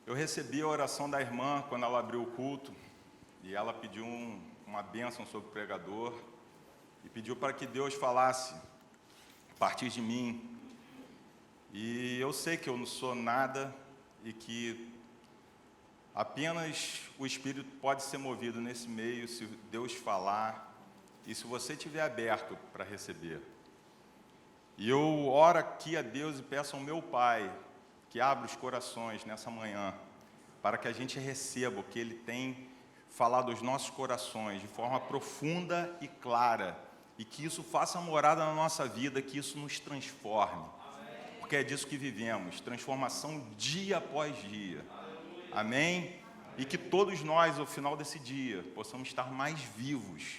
Eu recebi a oração da irmã quando ela abriu o culto e ela pediu uma bênção sobre o pregador e pediu para que Deus falasse a partir de mim. E eu sei que eu não sou nada e que apenas o Espírito pode ser movido nesse meio se Deus falar e se você estiver aberto para receber. E eu oro aqui a Deus e peço ao meu Pai que abra os corações nessa manhã, para que a gente receba o que Ele tem falado aos nossos corações de forma profunda e clara, e que isso faça morada na nossa vida, que isso nos transforme, porque é disso que vivemos, transformação dia após dia. Amém? E que todos nós, ao final desse dia, possamos estar mais vivos.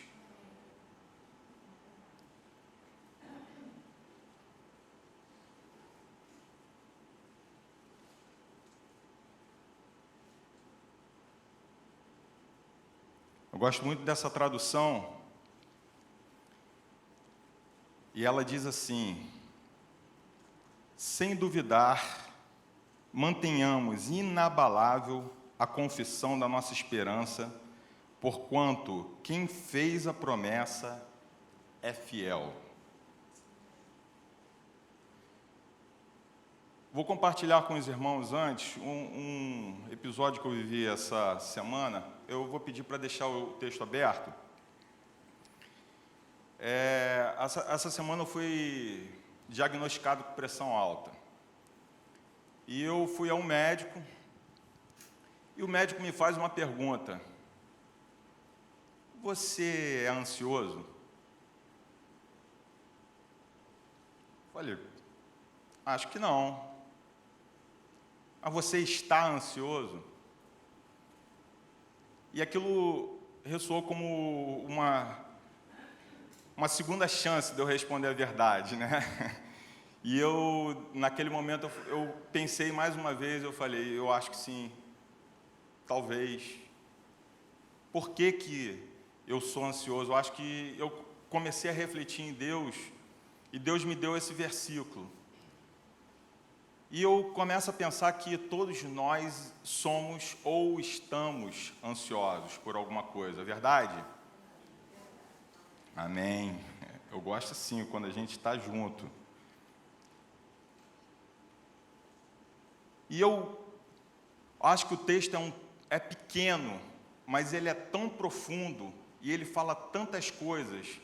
Eu gosto muito dessa tradução, e ela diz assim: sem duvidar, mantenhamos inabalável a confissão da nossa esperança, porquanto quem fez a promessa é fiel. Vou compartilhar com os irmãos antes um episódio que eu vivi essa semana. Eu vou pedir para deixar o texto aberto. Essa semana eu fui diagnosticado com pressão alta. E eu fui ao médico, e o médico me faz uma pergunta: você é ansioso? Falei, acho que não. Mas você está ansioso? E aquilo ressoou como uma segunda chance de eu responder a verdade, né? E eu, naquele momento, eu pensei mais uma vez, eu falei, eu acho que sim, talvez. Por que eu sou ansioso? Eu acho que eu comecei a refletir em Deus, e Deus me deu esse versículo. E eu começo a pensar que todos nós somos ou estamos ansiosos por alguma coisa, verdade? Amém. Eu gosto assim, quando a gente está junto. E eu acho que o texto é pequeno, mas ele é tão profundo, e ele fala tantas coisas.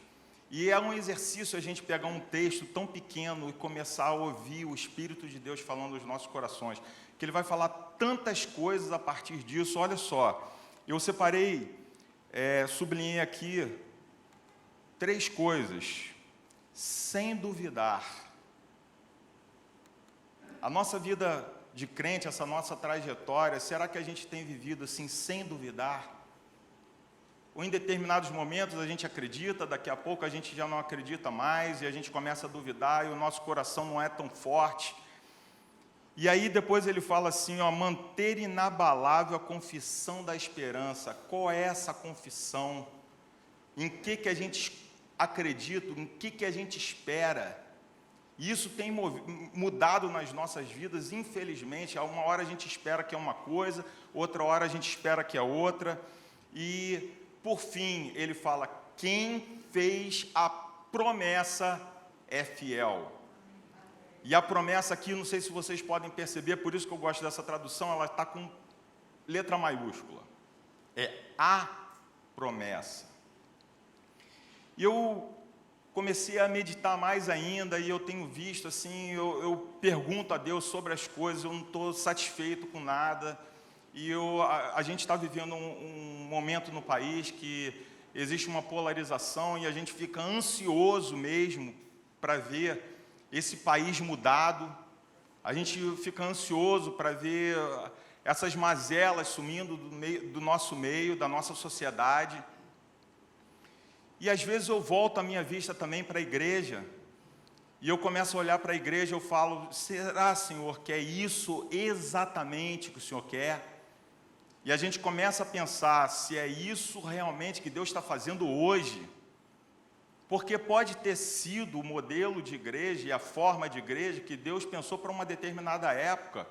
E é um exercício a gente pegar um texto tão pequeno e começar a ouvir o Espírito de Deus falando aos nossos corações, que Ele vai falar tantas coisas a partir disso. Olha só, eu separei, sublinhei aqui 3 coisas. Sem duvidar. A nossa vida de crente, essa nossa trajetória, será que a gente tem vivido assim, sem duvidar? Ou em determinados momentos a gente acredita, daqui a pouco a gente já não acredita mais, e a gente começa a duvidar, e o nosso coração não é tão forte. E aí depois ele fala assim, ó, manter inabalável a confissão da esperança. Qual é essa confissão? Em que a gente acredita? Em que a gente espera? E isso tem mudado nas nossas vidas, infelizmente. Uma hora a gente espera que é uma coisa, outra hora a gente espera que é outra. E, por fim, ele fala, quem fez a promessa é fiel. E a promessa aqui, não sei se vocês podem perceber, por isso que eu gosto dessa tradução, ela está com letra maiúscula. É a promessa. E eu comecei a meditar mais ainda, e eu tenho visto assim, eu pergunto a Deus sobre as coisas, eu não estou satisfeito com nada, e a gente está vivendo um momento no país que existe uma polarização, e a gente fica ansioso mesmo para ver esse país mudado, a gente fica ansioso para ver essas mazelas sumindo do nosso meio, da nossa sociedade. E às vezes eu volto a minha vista também para a igreja, e eu começo a olhar para a igreja, eu falo, será, Senhor, que é isso exatamente que o Senhor quer? E a gente começa a pensar se é isso realmente que Deus está fazendo hoje, porque pode ter sido o modelo de igreja e a forma de igreja que Deus pensou para uma determinada época,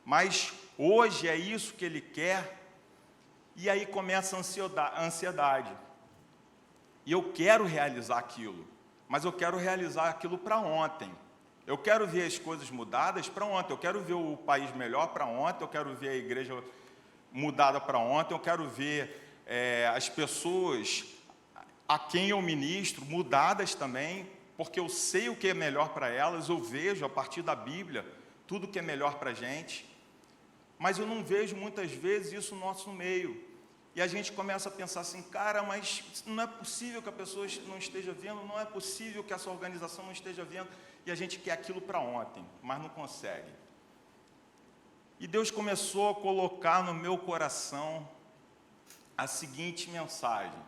mas hoje é isso que ele quer, e aí começa a ansiedade. E eu quero realizar aquilo, mas eu quero realizar aquilo para ontem. Eu quero ver as coisas mudadas para ontem, eu quero ver o país melhor para ontem, eu quero ver a igreja mudada para ontem, eu quero ver as pessoas a quem eu ministro mudadas também, porque eu sei o que é melhor para elas, eu vejo a partir da Bíblia tudo que é melhor para a gente, mas eu não vejo muitas vezes isso no nosso meio. E a gente começa a pensar assim, cara, mas não é possível que a pessoa não esteja vendo, não é possível que essa organização não esteja vendo, e a gente quer aquilo para ontem, mas não consegue. E Deus começou a colocar no meu coração a seguinte mensagem: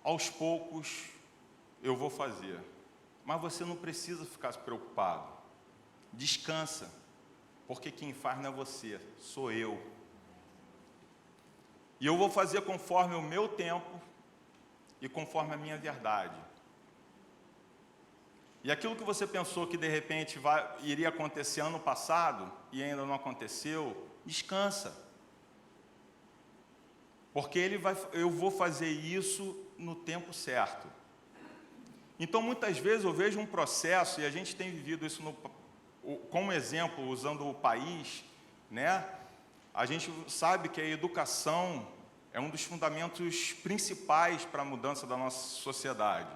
aos poucos eu vou fazer, mas você não precisa ficar preocupado, descansa, porque quem faz não é você, sou eu. E eu vou fazer conforme o meu tempo e conforme a minha verdade. E aquilo que você pensou que de repente iria acontecer ano passado e ainda não aconteceu, descansa. Porque eu vou fazer isso no tempo certo. Então, muitas vezes eu vejo um processo, e a gente tem vivido isso como exemplo, usando o país, né? A gente sabe que a educação é um dos fundamentos principais para a mudança da nossa sociedade.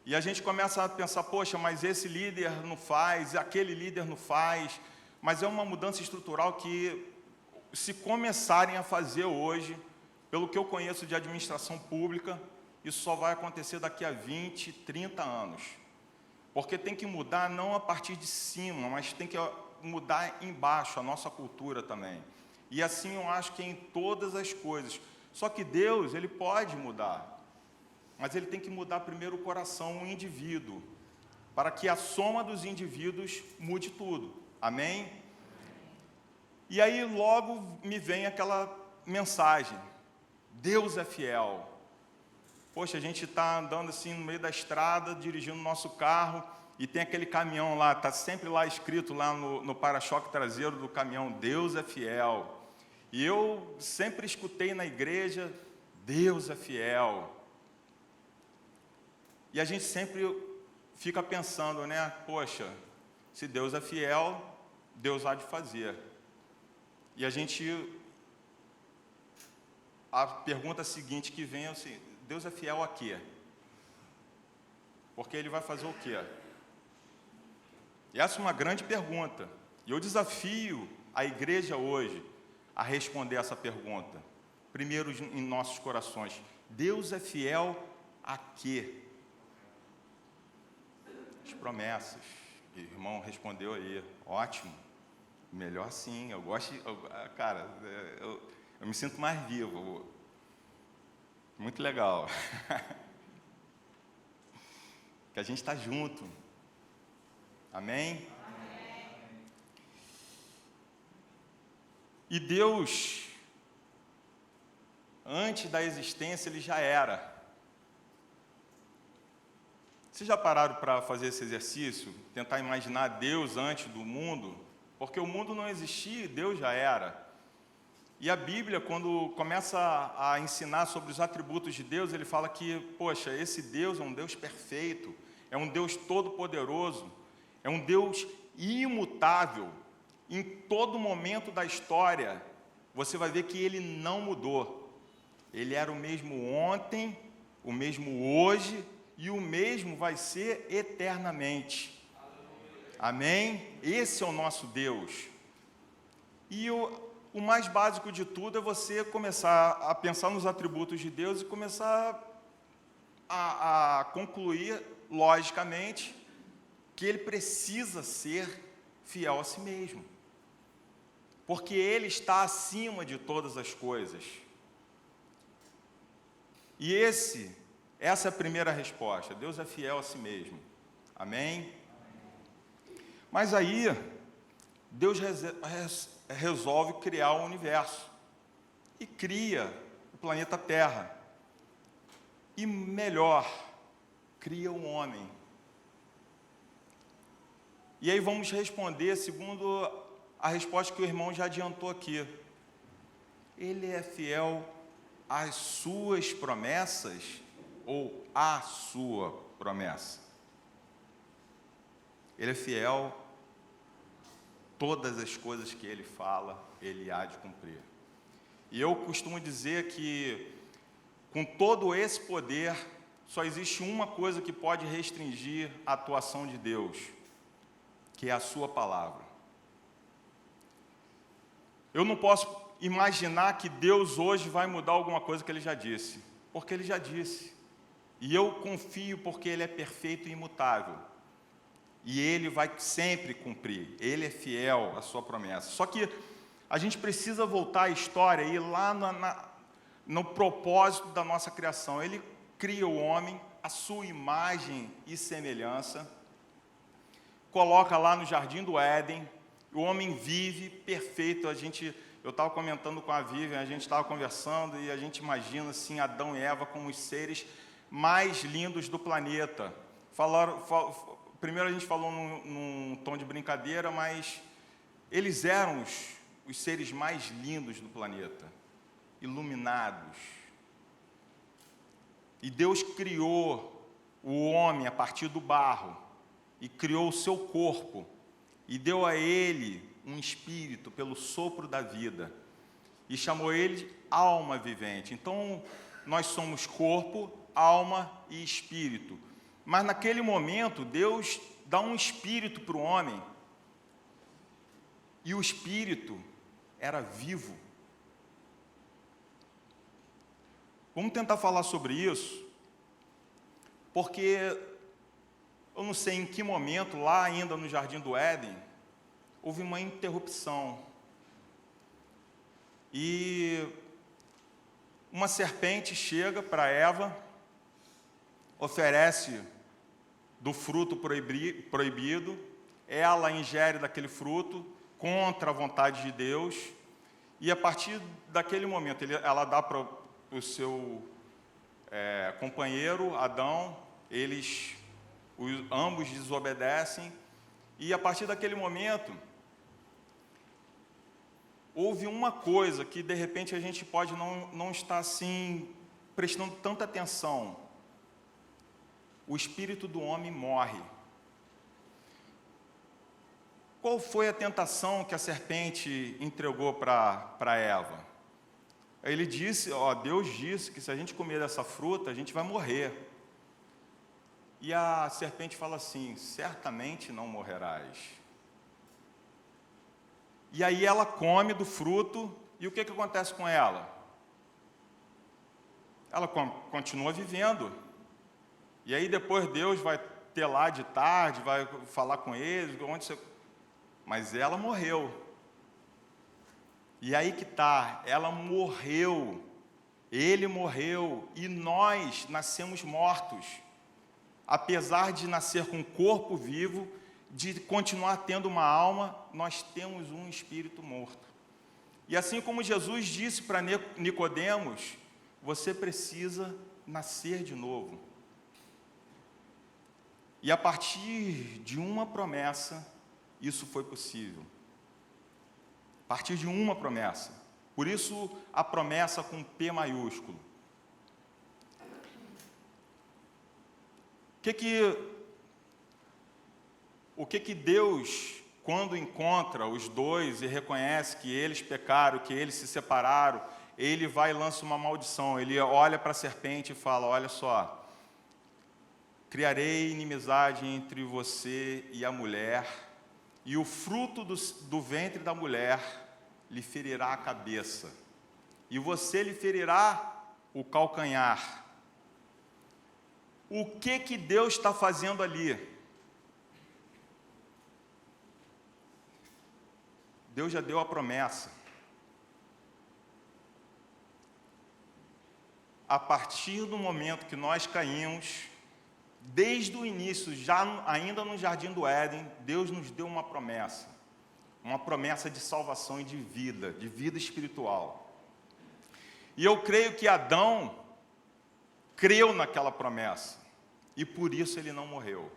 E a gente começa a pensar, poxa, mas esse líder não faz, aquele líder não faz, mas é uma mudança estrutural que, se começarem a fazer hoje, pelo que eu conheço de administração pública, isso só vai acontecer daqui a 20, 30 anos. Porque tem que mudar não a partir de cima, mas tem que mudar embaixo, a nossa cultura também. E assim eu acho que é em todas as coisas. Só que Deus, Ele pode mudar, mas Ele tem que mudar primeiro o coração, o indivíduo, para que a soma dos indivíduos mude tudo. Amém? E aí logo me vem aquela mensagem: Deus é fiel. Poxa, a gente está andando assim no meio da estrada, dirigindo o nosso carro, e tem aquele caminhão lá, está sempre lá escrito lá no para-choque traseiro do caminhão, Deus é fiel. E eu sempre escutei na igreja, Deus é fiel. E a gente sempre fica pensando, né? Poxa, se Deus é fiel, Deus há de fazer. E a pergunta seguinte que vem é assim: Deus é fiel a quê? Porque Ele vai fazer o quê? E essa é uma grande pergunta. E eu desafio a igreja hoje a responder essa pergunta. Primeiro em nossos corações. Deus é fiel a quê? As promessas. O irmão respondeu aí. Ótimo. Melhor assim. Eu gosto. Cara, eu me sinto mais vivo. Muito legal. Que a gente está junto. Amém? Amém? E Deus, antes da existência, Ele já era. Vocês já pararam para fazer esse exercício? Tentar imaginar Deus antes do mundo? Porque o mundo não existia e Deus já era. E a Bíblia, quando começa a ensinar sobre os atributos de Deus, ele fala que, poxa, esse Deus é um Deus perfeito, é um Deus todo-poderoso, é um Deus imutável. Em todo momento da história, você vai ver que Ele não mudou. Ele era o mesmo ontem, o mesmo hoje e o mesmo vai ser eternamente. Amém? Esse é o nosso Deus. E o mais básico de tudo é você começar a pensar nos atributos de Deus e começar a concluir, logicamente, que Ele precisa ser fiel a si mesmo. Porque Ele está acima de todas as coisas. E essa é a primeira resposta. Deus é fiel a si mesmo. Amém? Mas aí, Deus resolve criar o universo. E cria o planeta Terra. E melhor, cria o homem. E aí vamos responder segundo a resposta que o irmão já adiantou aqui. Ele é fiel às suas promessas ou à sua promessa? Ele é fiel, todas as coisas que ele fala, ele há de cumprir. E eu costumo dizer que, com todo esse poder, só existe uma coisa que pode restringir a atuação de Deus, que é a sua palavra. Eu não posso imaginar que Deus hoje vai mudar alguma coisa que Ele já disse, porque Ele já disse. E eu confio porque Ele é perfeito e imutável. E Ele vai sempre cumprir. Ele é fiel à sua promessa. Só que a gente precisa voltar à história e ir lá no propósito da nossa criação. Ele cria o homem, à sua imagem e semelhança, coloca lá no jardim do Éden, o homem vive perfeito. Eu estava comentando com a Vivian, a gente estava conversando e a gente imagina assim Adão e Eva como os seres mais lindos do planeta. Primeiro a gente falou num tom de brincadeira, mas eles eram os seres mais lindos do planeta, iluminados. E Deus criou o homem a partir do barro, e criou o seu corpo, e deu a ele um espírito pelo sopro da vida, e chamou ele alma vivente. Então, nós somos corpo, alma e espírito. Mas naquele momento, Deus dá um espírito para o homem, e o espírito era vivo. Vamos tentar falar sobre isso, porque eu não sei em que momento, lá ainda no Jardim do Éden, houve uma interrupção. E uma serpente chega para Eva, oferece do fruto proibido, ela ingere daquele fruto contra a vontade de Deus, e a partir daquele momento ela dá para o seu companheiro Adão, ambos desobedecem, e a partir daquele momento houve uma coisa que de repente a gente pode não estar assim prestando tanta atenção. O espírito do homem morre. Qual foi a tentação que a serpente entregou para Eva? Deus disse que se a gente comer dessa fruta, a gente vai morrer. E a serpente fala assim: certamente não morrerás. E aí ela come do fruto, e o que acontece com ela? Ela continua vivendo. E aí depois Deus vai ter lá de tarde, vai falar com eles, mas ela morreu. E aí que está, ela morreu, ele morreu, e nós nascemos mortos. Apesar de nascer com um corpo vivo, de continuar tendo uma alma, nós temos um espírito morto. E assim como Jesus disse para Nicodemos, você precisa nascer de novo. E a partir de uma promessa, isso foi possível. A partir de uma promessa. Por isso, a promessa com P maiúsculo. O que Deus, quando encontra os dois e reconhece que eles pecaram, que eles se separaram, ele vai e lança uma maldição. Ele olha para a serpente e fala: olha só, criarei inimizade entre você e a mulher, e o fruto do ventre da mulher lhe ferirá a cabeça, e você lhe ferirá o calcanhar. O que Deus está fazendo ali? Deus já deu a promessa. A partir do momento que nós caímos, desde o início, ainda no Jardim do Éden, Deus nos deu uma promessa de salvação e de vida espiritual. E eu creio que Adão creu naquela promessa, e por isso ele não morreu.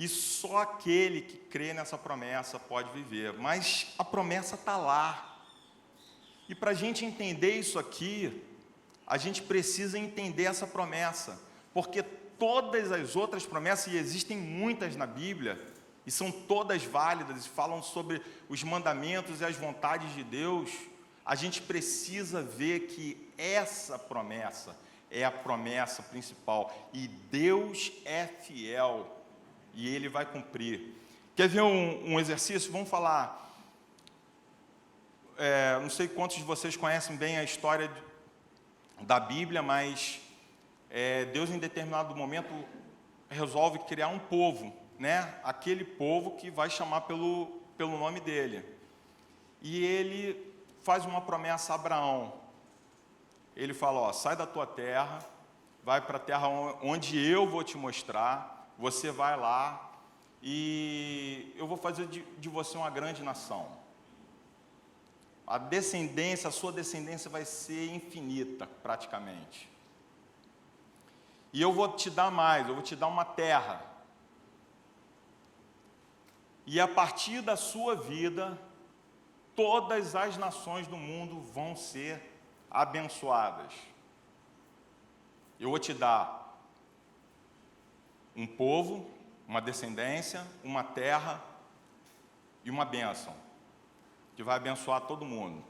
E só aquele que crê nessa promessa pode viver. Mas a promessa está lá. E para a gente entender isso aqui, a gente precisa entender essa promessa. Porque todas as outras promessas, e existem muitas na Bíblia, e são todas válidas, e falam sobre os mandamentos e as vontades de Deus, a gente precisa ver que essa promessa é a promessa principal. E Deus é fiel. E Ele vai cumprir. Quer ver um exercício? Vamos falar. Não sei quantos de vocês conhecem bem a história da Bíblia, mas Deus, em determinado momento, resolve criar um povo, né? Aquele povo que vai chamar pelo nome dele. E Ele faz uma promessa a Abraão. Ele fala: ó, sai da tua terra, vai para a terra onde eu vou te mostrar. Você vai lá e eu vou fazer de você uma grande nação. A sua descendência vai ser infinita, praticamente. E eu vou te dar mais, eu vou te dar uma terra. E a partir da sua vida, todas as nações do mundo vão ser abençoadas. Eu vou te dar um povo, uma descendência, uma terra e uma bênção, que vai abençoar todo mundo.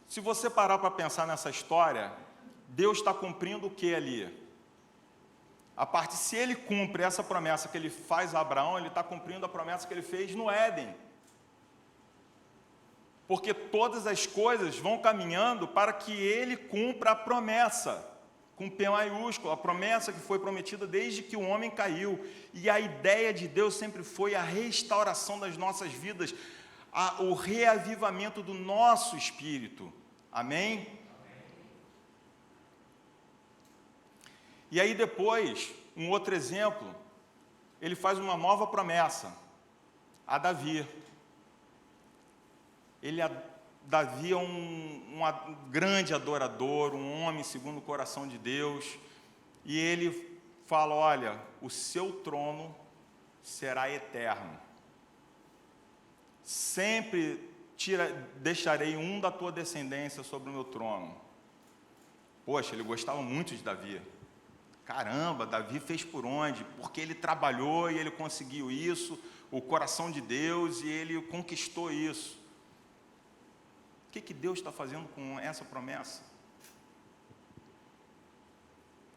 Se você parar para pensar nessa história, Deus está cumprindo o que ali? Se Ele cumpre essa promessa que Ele faz a Abraão, Ele está cumprindo a promessa que Ele fez no Éden. Porque todas as coisas vão caminhando para que Ele cumpra a promessa, com P maiúsculo, a promessa que foi prometida desde que o homem caiu. E a ideia de Deus sempre foi a restauração das nossas vidas, o reavivamento do nosso espírito. Amém? E aí depois, um outro exemplo, ele faz uma nova promessa a Davi. Davi é um grande adorador, um homem segundo o coração de Deus, e ele fala: olha, o seu trono será eterno, sempre deixarei um da tua descendência sobre o meu trono. Poxa, ele gostava muito de Davi. Caramba, Davi fez por onde? Porque ele trabalhou e ele conseguiu isso, o coração de Deus, e ele conquistou isso. O que Deus está fazendo com essa promessa?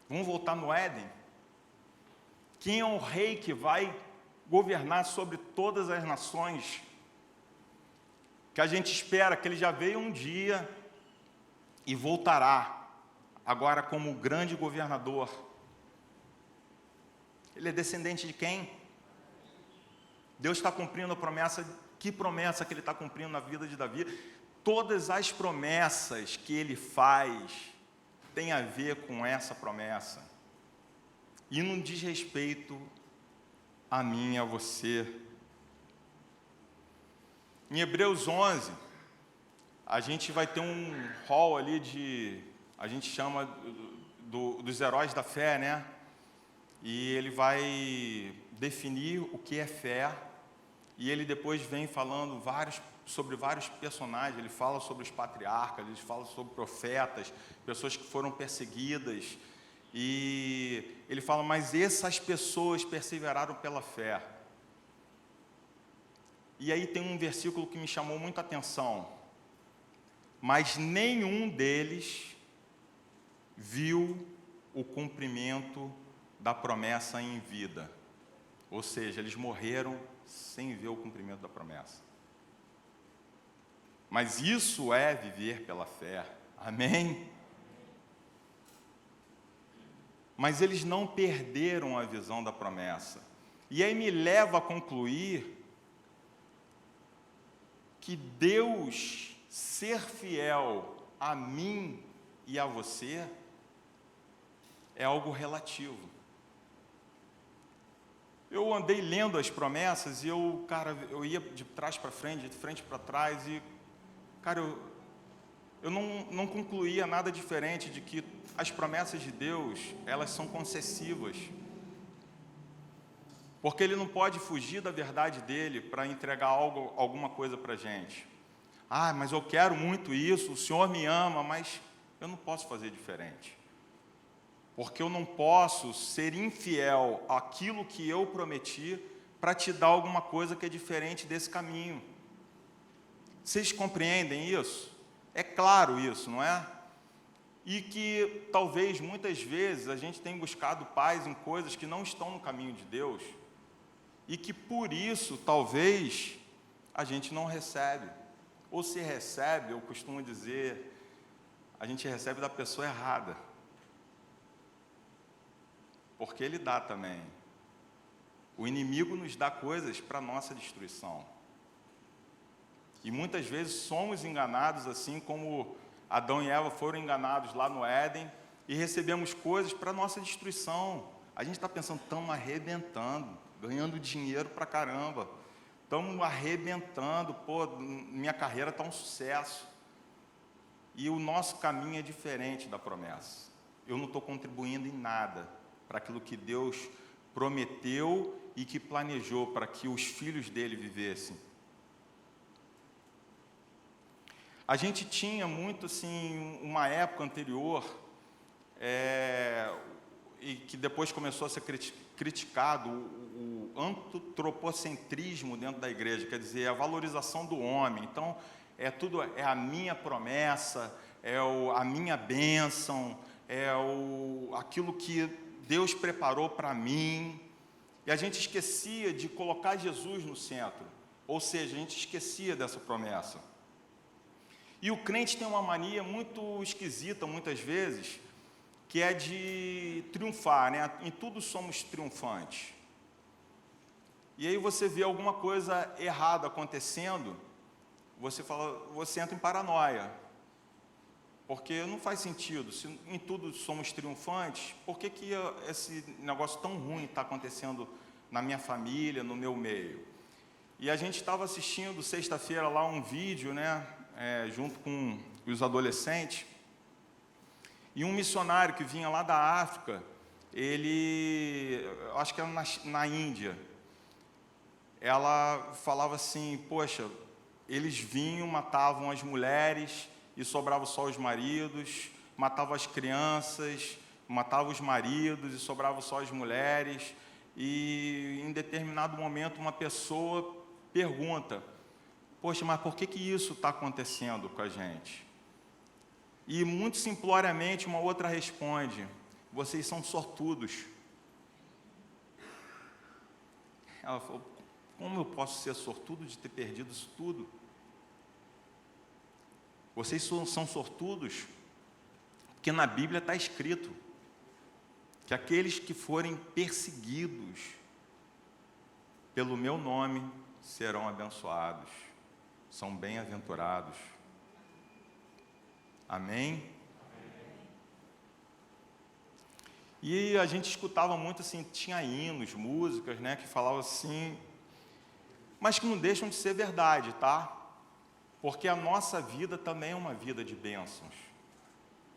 Vamos voltar no Éden? Quem é o rei que vai governar sobre todas as nações? Que a gente espera que ele já veio um dia e voltará, agora como grande governador. Ele é descendente de quem? Deus está cumprindo a promessa. Que promessa que Ele está cumprindo na vida de Davi? Todas as promessas que Ele faz têm a ver com essa promessa. E não diz respeito a mim e a você. Em Hebreus 11, a gente vai ter um hall ali a gente chama dos heróis da fé, né? E ele vai definir o que é fé, e ele depois vem falando sobre vários personagens. Ele fala sobre os patriarcas, ele fala sobre profetas, pessoas que foram perseguidas, e ele fala: mas essas pessoas perseveraram pela fé. E aí tem um versículo que me chamou muita atenção: mas nenhum deles viu o cumprimento da promessa em vida. Ou seja, eles morreram sem ver o cumprimento da promessa. Mas isso é viver pela fé. Amém? Mas eles não perderam a visão da promessa. E aí me leva a concluir que Deus ser fiel a mim e a você é algo relativo. Eu andei lendo as promessas e eu ia de trás para frente, de frente para trás, e, eu não concluía nada diferente de que as promessas de Deus, elas são concessivas. Porque Ele não pode fugir da verdade dEle para entregar alguma coisa para a gente. Ah, mas eu quero muito isso, o Senhor me ama, mas eu não posso fazer diferente. Porque eu não posso ser infiel àquilo que eu prometi para te dar alguma coisa que é diferente desse caminho. Vocês compreendem isso? É claro isso, não é? E que talvez muitas vezes a gente tenha buscado paz em coisas que não estão no caminho de Deus e que por isso talvez a gente não recebe. Ou se recebe, eu costumo dizer, a gente recebe da pessoa errada. Porque Ele dá também. O inimigo nos dá coisas para nossa destruição. E muitas vezes somos enganados, assim como Adão e Eva foram enganados lá no Éden, e recebemos coisas para nossa destruição. A gente está pensando, estamos arrebentando, ganhando dinheiro para caramba, estamos arrebentando, pô, minha carreira está um sucesso. E o nosso caminho é diferente da promessa. Eu não estou contribuindo em nada para aquilo que Deus prometeu e que planejou para que os filhos dele vivessem. A gente tinha muito, assim, uma época anterior, e que depois começou a ser criticado, o antropocentrismo dentro da igreja, quer dizer, a valorização do homem. Então, tudo é a minha promessa, a minha bênção, aquilo que Deus preparou para mim. E a gente esquecia de colocar Jesus no centro, ou seja, a gente esquecia dessa promessa. E o crente tem uma mania muito esquisita, muitas vezes, que é de triunfar, né? Em tudo somos triunfantes. E aí você vê alguma coisa errada acontecendo, você entra em paranoia. Porque não faz sentido, se em tudo somos triunfantes, por que esse negócio tão ruim está acontecendo na minha família, no meu meio? E a gente estava assistindo sexta-feira lá um vídeo, né? Junto com os adolescentes, e um missionário que vinha lá da África, acho que era na Índia, ela falava assim, poxa, eles vinham, matavam as mulheres e sobravam só os maridos, matavam as crianças, matavam os maridos e sobravam só as mulheres, e em determinado momento uma pessoa pergunta, poxa, mas por que isso está acontecendo com a gente? E muito simploriamente uma outra responde, vocês são sortudos. Ela falou, como eu posso ser sortudo de ter perdido isso tudo? Vocês são sortudos, porque na Bíblia está escrito que aqueles que forem perseguidos pelo meu nome serão abençoados. São bem-aventurados. Amém? E a gente escutava muito assim, tinha hinos, músicas, né, que falavam assim, mas que não deixam de ser verdade, tá? Porque a nossa vida também é uma vida de bênçãos,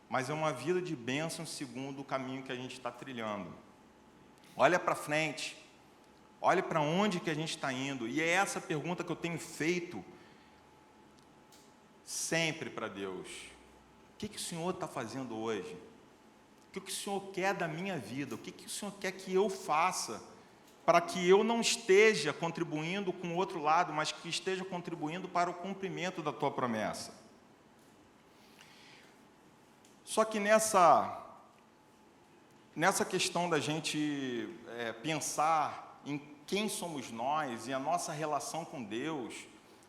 mas é uma vida de bênçãos segundo o caminho que a gente está trilhando. Olha para frente, olha para onde que a gente está indo, e é essa pergunta que eu tenho feito sempre para Deus. O que o Senhor está fazendo hoje? O que o Senhor quer da minha vida? O que o Senhor quer que eu faça para que eu não esteja contribuindo com o outro lado, mas que esteja contribuindo para o cumprimento da tua promessa? Só que nessa questão da gente pensar em quem somos nós e a nossa relação com Deus,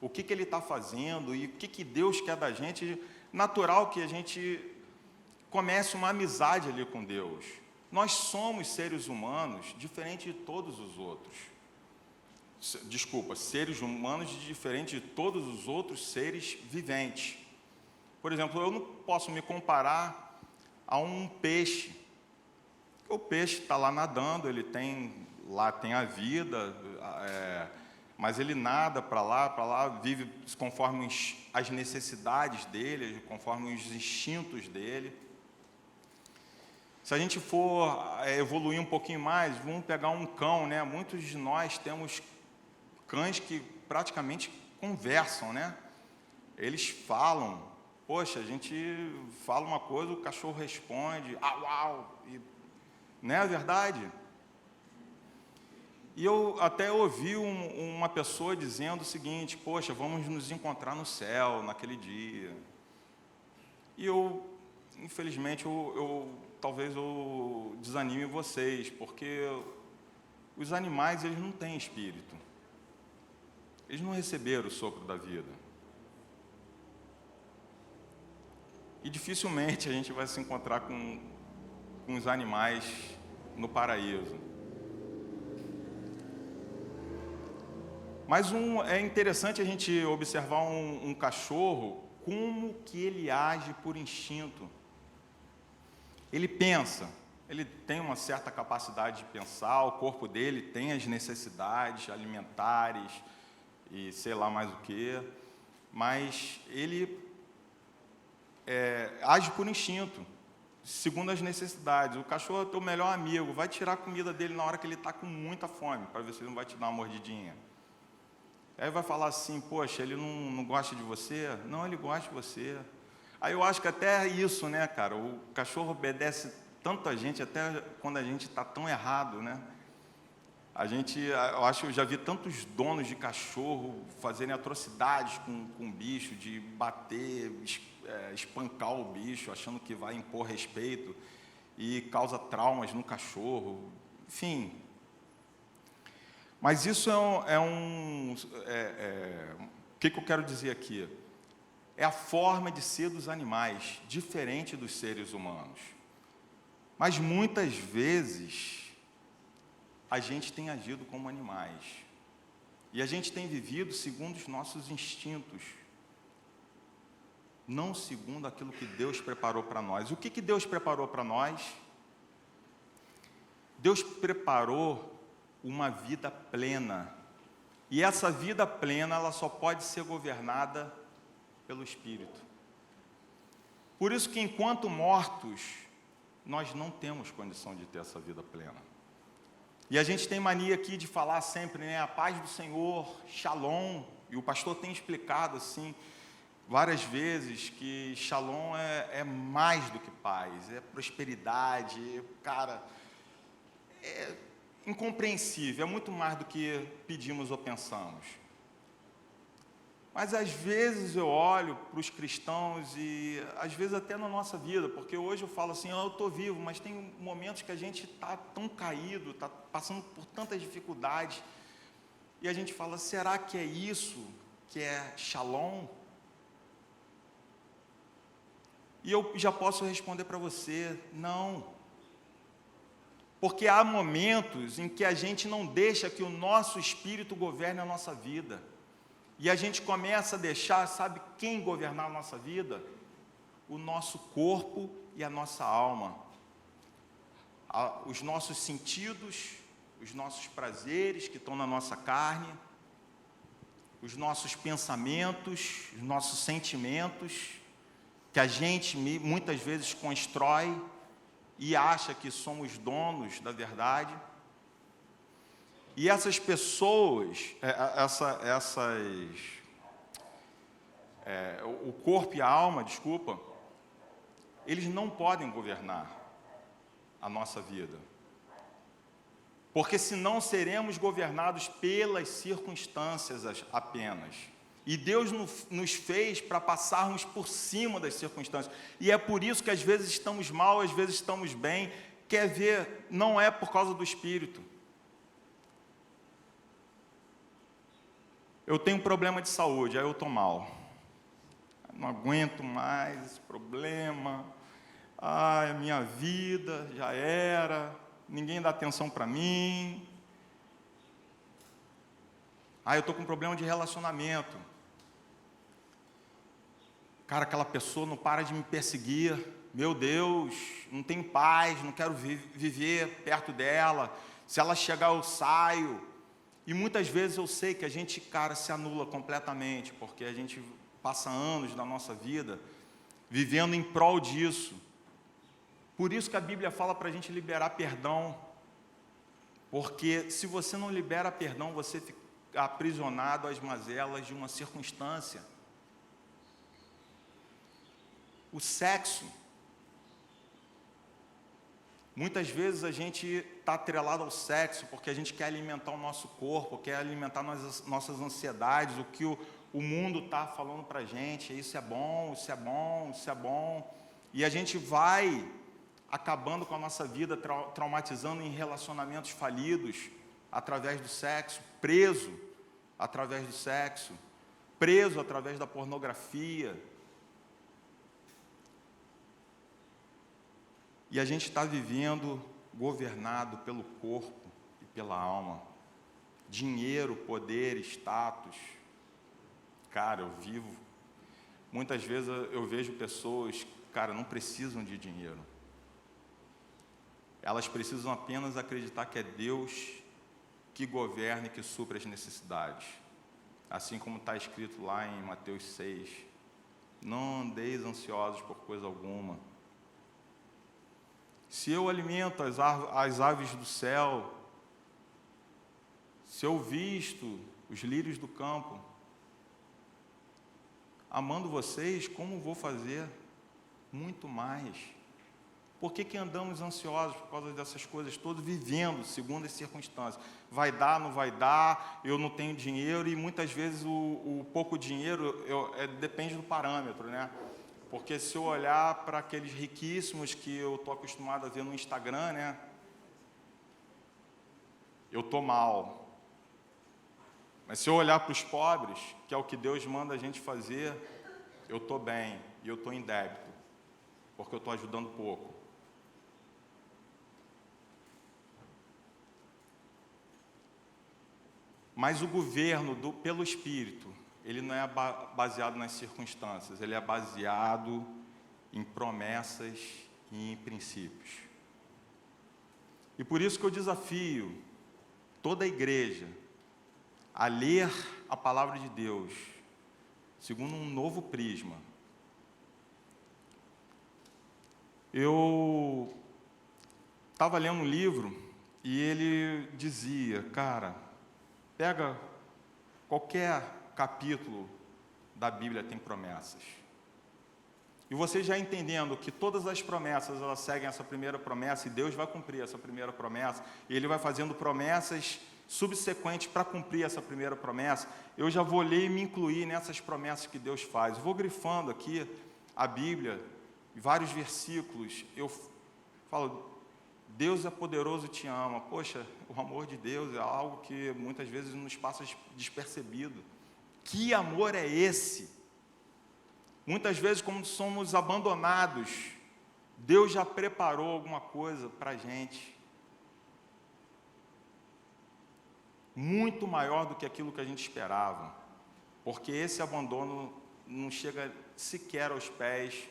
o que Ele está fazendo e o que Deus quer da gente, natural que a gente comece uma amizade ali com Deus. Nós somos seres humanos diferentes de todos os outros. Seres humanos diferentes de todos os outros seres viventes. Por exemplo, eu não posso me comparar a um peixe. O peixe está lá nadando, ele tem a vida, mas ele nada para lá, vive conforme as necessidades dele, conforme os instintos dele. Se a gente for evoluir um pouquinho mais, vamos pegar um cão, né? Muitos de nós temos cães que praticamente conversam, né? Eles falam. Poxa, a gente fala uma coisa, o cachorro responde, au, au, e, não é verdade? E eu até ouvi uma pessoa dizendo o seguinte: poxa, vamos nos encontrar no céu naquele dia. E eu, infelizmente, talvez eu desanime vocês, porque os animais, eles não têm espírito. Eles não receberam o sopro da vida. E dificilmente a gente vai se encontrar com os animais no paraíso. Mas é interessante a gente observar um cachorro, como que ele age por instinto. Ele pensa, ele tem uma certa capacidade de pensar, o corpo dele tem as necessidades alimentares e sei lá mais o que, mas ele age por instinto, segundo as necessidades. O cachorro é teu melhor amigo, vai tirar a comida dele na hora que ele está com muita fome, para ver se ele não vai te dar uma mordidinha. Aí vai falar assim: poxa, ele não gosta de você? Não, ele gosta de você. Aí eu acho que até isso, né, cara, o cachorro obedece tanto a gente, até quando a gente está tão errado, né? Eu acho que eu já vi tantos donos de cachorro fazerem atrocidades com o bicho, de bater, espancar o bicho, achando que vai impor respeito, e causa traumas no cachorro, enfim. Mas isso o que eu quero dizer aqui? É a forma de ser dos animais, diferente dos seres humanos. Mas muitas vezes a gente tem agido como animais. E a gente tem vivido segundo os nossos instintos, não segundo aquilo que Deus preparou para nós. O que Deus preparou para nós? Deus preparou uma vida plena. E essa vida plena, ela só pode ser governada pelo Espírito. Por isso que, enquanto mortos, nós não temos condição de ter essa vida plena. E a gente tem mania aqui de falar sempre, né, a paz do Senhor, Shalom, e o pastor tem explicado assim várias vezes que Shalom é mais do que paz, é prosperidade, cara, é incompreensível, é muito mais do que pedimos ou pensamos. Mas às vezes eu olho para os cristãos e às vezes até na nossa vida, porque hoje eu falo assim: eu estou vivo, mas tem momentos que a gente está tão caído, está passando por tantas dificuldades, e a gente fala: será que é isso que é Shalom? E eu já posso responder para você: não. Porque há momentos em que a gente não deixa que o nosso espírito governe a nossa vida. E a gente começa a deixar, sabe quem governar a nossa vida? O nosso corpo e a nossa alma. Os nossos sentidos, os nossos prazeres que estão na nossa carne, os nossos pensamentos, os nossos sentimentos, que a gente muitas vezes constrói e acha que somos donos da verdade. E essas pessoas, o corpo e a alma, desculpa, eles não podem governar a nossa vida. Porque senão seremos governados pelas circunstâncias apenas. E Deus nos fez para passarmos por cima das circunstâncias. E é por isso que às vezes estamos mal, às vezes estamos bem. Quer ver? Não é por causa do Espírito. Eu tenho um problema de saúde, aí eu estou mal. Não aguento mais esse problema. Ai, a minha vida já era. Ninguém dá atenção para mim. Eu estou com um problema de relacionamento. Cara, aquela pessoa não para de me perseguir. Meu Deus, não tenho paz, não quero viver perto dela. Se ela chegar, eu saio. E muitas vezes eu sei que a gente, cara, se anula completamente, porque a gente passa anos da nossa vida vivendo em prol disso. Por isso que a Bíblia fala para a gente liberar perdão, porque se você não libera perdão, você fica aprisionado às mazelas de uma circunstância. O sexo, muitas vezes a gente está atrelado ao sexo porque a gente quer alimentar o nosso corpo, quer alimentar nossas ansiedades, o que o mundo está falando para a gente, isso é bom, isso é bom, isso é bom, e a gente vai acabando com a nossa vida, traumatizando em relacionamentos falidos, através do sexo, preso através do sexo, preso através da pornografia. E a gente está vivendo governado pelo corpo e pela alma. Dinheiro, poder, status. Cara, muitas vezes eu vejo pessoas, cara, não precisam de dinheiro. Elas precisam apenas acreditar que é Deus que governa e que supre as necessidades. Assim como está escrito lá em Mateus 6. Não andeis ansiosos por coisa alguma. Se eu alimento as aves do céu, se eu visto os lírios do campo, amando vocês, como vou fazer? Muito mais. Por que andamos ansiosos por causa dessas coisas todas, vivendo segundo as circunstâncias? Vai dar, não vai dar, eu não tenho dinheiro, e muitas vezes o pouco dinheiro depende do parâmetro, né? Porque se eu olhar para aqueles riquíssimos que eu estou acostumado a ver no Instagram, né? Eu estou mal. Mas se eu olhar para os pobres, que é o que Deus manda a gente fazer, eu estou bem, e eu estou em débito, porque eu estou ajudando pouco. Mas o governo pelo Espírito, ele não é baseado nas circunstâncias, ele é baseado em promessas e em princípios. E por isso que eu desafio toda a igreja a ler a palavra de Deus segundo um novo prisma. Eu estava lendo um livro e ele dizia, cara, pega qualquer capítulo da Bíblia tem promessas. E você já entendendo que todas as promessas, elas seguem essa primeira promessa, e Deus vai cumprir essa primeira promessa, e Ele vai fazendo promessas subsequentes para cumprir essa primeira promessa, eu já vou ler e me incluir nessas promessas que Deus faz. Eu vou grifando aqui a Bíblia, vários versículos, eu falo, Deus é poderoso e te ama. Poxa, o amor de Deus é algo que muitas vezes nos passa despercebido. Que amor é esse? Muitas vezes, quando somos abandonados, Deus já preparou alguma coisa para a gente. Muito maior do que aquilo que a gente esperava. Porque esse abandono não chega sequer aos pés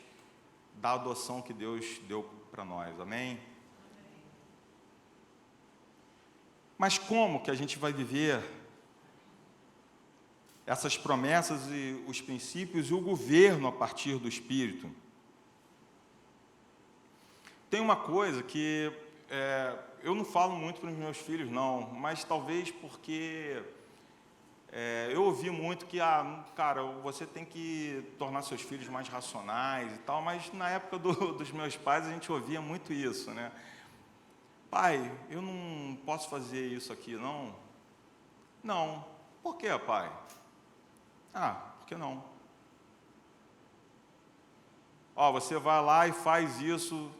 da adoção que Deus deu para nós. Amém? Mas como que a gente vai viver essas promessas e os princípios e o governo a partir do Espírito? Tem uma coisa que eu não falo muito para os meus filhos, não, mas talvez porque eu ouvi muito que, cara, você tem que tornar seus filhos mais racionais e tal, mas na época dos meus pais a gente ouvia muito isso, né? Pai, eu não posso fazer isso aqui, não? Não. Por quê, pai? Por que não? Você vai lá e faz isso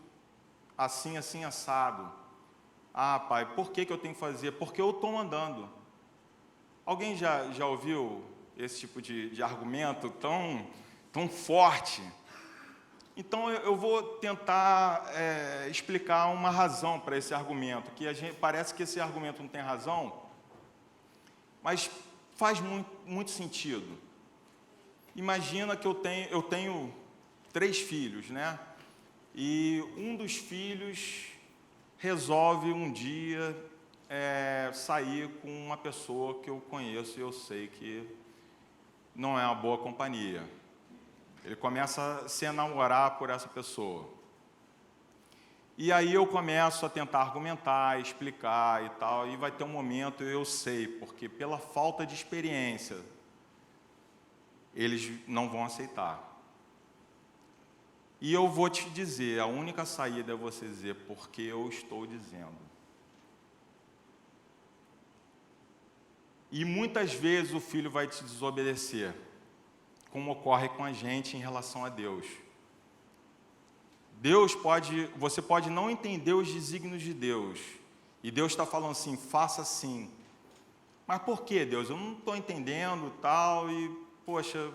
assim, assim, assado. Pai, por que eu tenho que fazer? Porque eu estou mandando. Alguém já ouviu esse tipo de argumento tão forte? Então, eu vou tentar explicar uma razão para esse argumento, que parece que esse argumento não tem razão, mas faz muito sentido. Imagina que eu tenho 3 filhos, né? E um dos filhos resolve um dia sair com uma pessoa que eu conheço e eu sei que não é uma boa companhia. Ele começa a se enamorar por essa pessoa. E aí eu começo a tentar argumentar, explicar e tal, e vai ter um momento, eu sei, porque pela falta de experiência, eles não vão aceitar. E eu vou te dizer, a única saída é você dizer, porque eu estou dizendo. E muitas vezes o filho vai te desobedecer, como ocorre com a gente em relação a Deus. Você pode não entender os desígnios de Deus, e Deus está falando assim, faça assim. Mas por que, Deus? Eu não estou entendendo tal, e, poxa,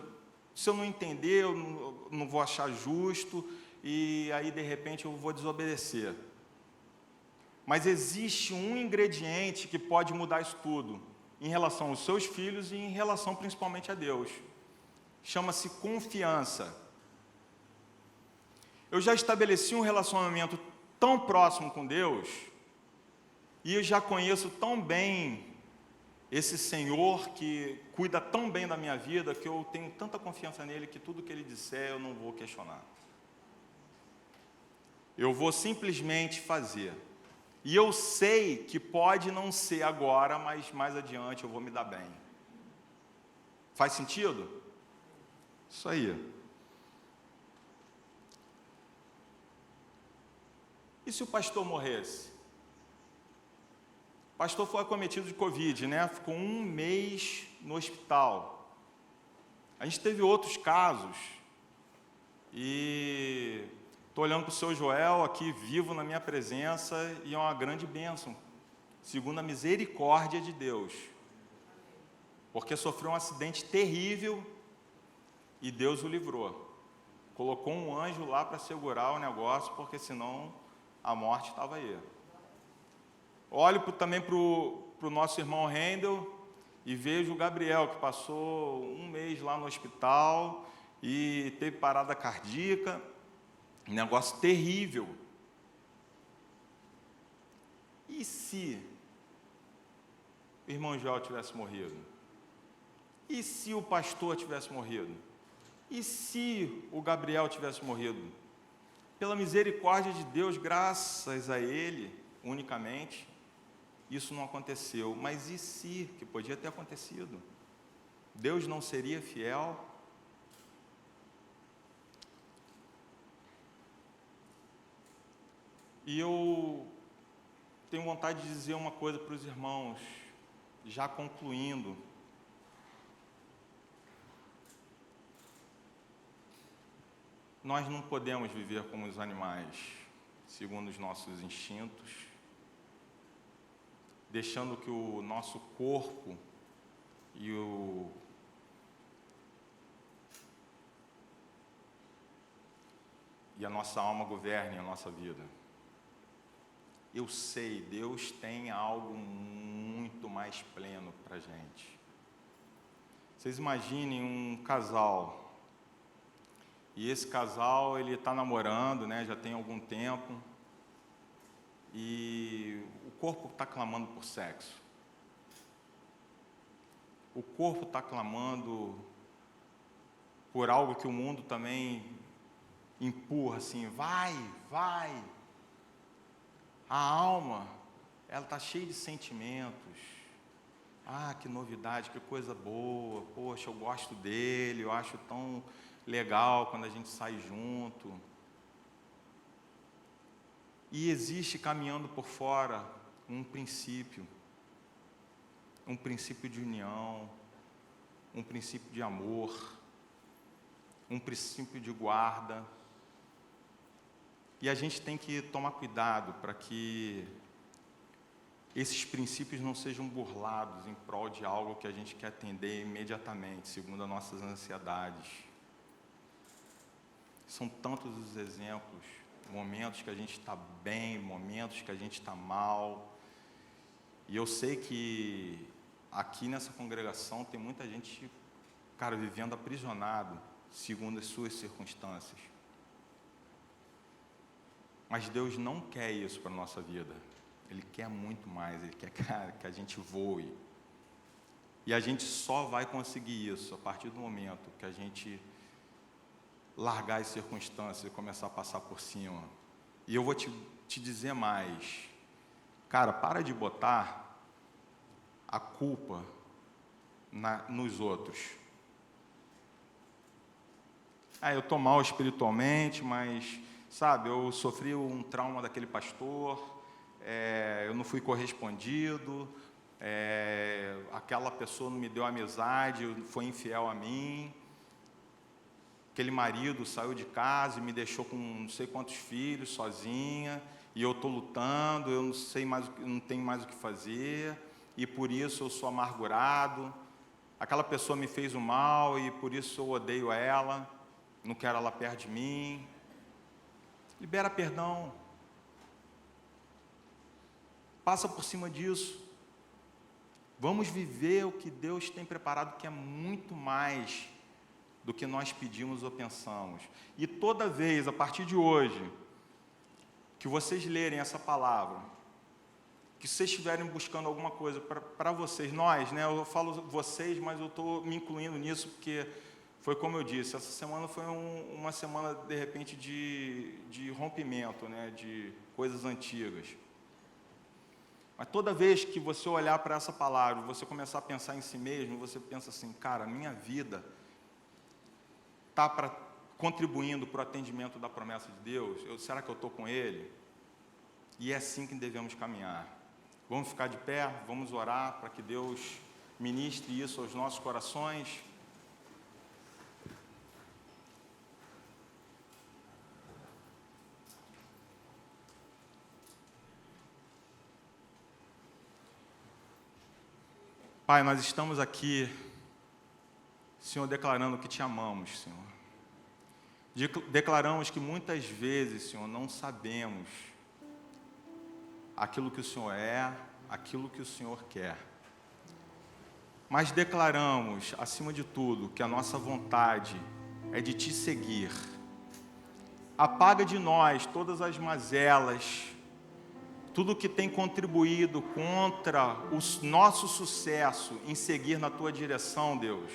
se eu não entender, eu não vou achar justo, e aí, de repente, eu vou desobedecer. Mas existe um ingrediente que pode mudar isso tudo, em relação aos seus filhos e em relação principalmente a Deus. Chama-se confiança. Eu já estabeleci um relacionamento tão próximo com Deus, e eu já conheço tão bem esse Senhor que cuida tão bem da minha vida, que eu tenho tanta confiança nele que tudo que ele disser eu não vou questionar. Eu vou simplesmente fazer. E eu sei que pode não ser agora, mas mais adiante eu vou me dar bem. Faz sentido? Isso aí. E se o pastor morresse? O pastor foi acometido de Covid, né? Ficou 1 mês no hospital. A gente teve outros casos. E estou olhando para o seu Joel aqui, vivo na minha presença, e é uma grande bênção, segundo a misericórdia de Deus. Porque sofreu um acidente terrível e Deus o livrou. Colocou um anjo lá para segurar o negócio, porque senão a morte estava aí. Olho também para o nosso irmão Rendel e vejo o Gabriel, que passou 1 mês lá no hospital e teve parada cardíaca, um negócio terrível. E se o irmão Joel tivesse morrido? E se o pastor tivesse morrido? E se o Gabriel tivesse morrido? Pela misericórdia de Deus, graças a Ele, unicamente, isso não aconteceu. Mas e se, que podia ter acontecido? Deus não seria fiel? E eu tenho vontade de dizer uma coisa para os irmãos, já concluindo. Nós não podemos viver como os animais, segundo os nossos instintos, deixando que o nosso corpo e a nossa alma governem a nossa vida. Eu sei, Deus tem algo muito mais pleno para a gente. Vocês imaginem um casal. E esse casal, ele está namorando, né, já tem algum tempo, e o corpo está clamando por sexo. O corpo está clamando por algo que o mundo também empurra, assim, vai. A alma, ela está cheia de sentimentos. Ah, que novidade, que coisa boa, poxa, eu gosto dele, eu acho tão legal quando a gente sai junto. E existe caminhando por fora um princípio de união, um princípio de amor, um princípio de guarda. E a gente tem que tomar cuidado para que esses princípios não sejam burlados em prol de algo que a gente quer atender imediatamente, segundo as nossas ansiedades. São tantos os exemplos, momentos que a gente está bem, momentos que a gente está mal. E eu sei que aqui nessa congregação tem muita gente, cara, vivendo aprisionado, segundo as suas circunstâncias. Mas Deus não quer isso para a nossa vida. Ele quer muito mais, Ele quer que a gente voe. E a gente só vai conseguir isso a partir do momento que a gente largar as circunstâncias e começar a passar por cima. E eu vou te dizer mais. Cara, para de botar a culpa nos outros. Eu estou mal espiritualmente, mas, sabe, eu sofri um trauma daquele pastor, eu não fui correspondido, aquela pessoa não me deu amizade, foi infiel a mim, aquele marido saiu de casa e me deixou com não sei quantos filhos, sozinha, e eu estou lutando, eu não tenho mais o que fazer, e por isso eu sou amargurado, aquela pessoa me fez o mal e por isso eu odeio ela, não quero ela perto de mim. Libera perdão. Passa por cima disso. Vamos viver o que Deus tem preparado, que é muito mais do que nós pedimos ou pensamos. E toda vez, a partir de hoje, que vocês lerem essa palavra, que vocês estiverem buscando alguma coisa para vocês, nós, né? Eu falo vocês, mas eu estou me incluindo nisso, porque foi como eu disse, essa semana foi uma semana, de repente, de rompimento, né? De coisas antigas. Mas toda vez que você olhar para essa palavra, você começar a pensar em si mesmo, você pensa assim, cara, a minha vida está contribuindo para o atendimento da promessa de Deus? Será que eu estou com Ele? E é assim que devemos caminhar. Vamos ficar de pé, vamos orar para que Deus ministre isso aos nossos corações. Pai, nós estamos aqui, Senhor, declarando que te amamos, Senhor. Declaramos que muitas vezes, Senhor, não sabemos aquilo que o Senhor é, aquilo que o Senhor quer. Mas declaramos, acima de tudo, que a nossa vontade é de te seguir. Apaga de nós todas as mazelas, tudo que tem contribuído contra o nosso sucesso em seguir na Tua direção, Deus.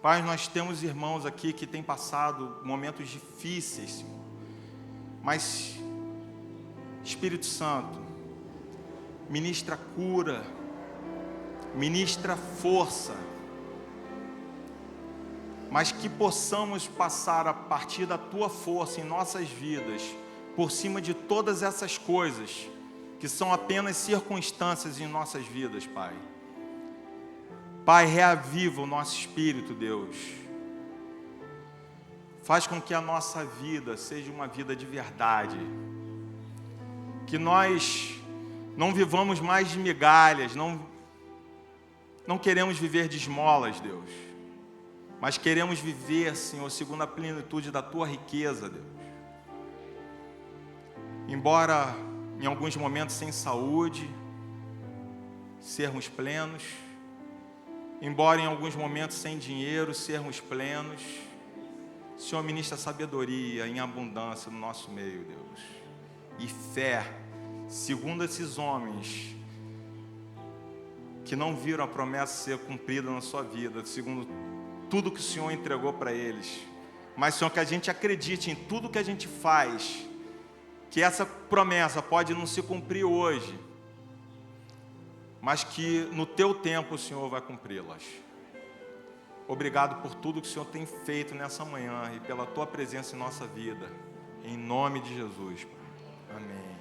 Pai, nós temos irmãos aqui que têm passado momentos difíceis, Senhor. Mas, Espírito Santo, ministra cura, ministra força, mas que possamos passar a partir da Tua força em nossas vidas, por cima de todas essas coisas, que são apenas circunstâncias em nossas vidas, Pai. Pai, reaviva o nosso espírito, Deus. Faz com que a nossa vida seja uma vida de verdade. Que nós não vivamos mais de migalhas, não queremos viver de esmolas, Deus. Mas queremos viver, Senhor, segundo a plenitude da Tua riqueza, Deus. Embora em alguns momentos sem saúde, sermos plenos. Embora em alguns momentos sem dinheiro, sermos plenos. Senhor, ministra sabedoria em abundância no nosso meio, Deus. E fé, segundo esses homens que não viram a promessa ser cumprida na sua vida, segundo tudo que o Senhor entregou para eles. Mas, Senhor, que a gente acredite em tudo que a gente faz, que essa promessa pode não se cumprir hoje, mas que no Teu tempo o Senhor vai cumpri-las. Obrigado por tudo que o Senhor tem feito nessa manhã e pela Tua presença em nossa vida. Em nome de Jesus, Pai. Amém.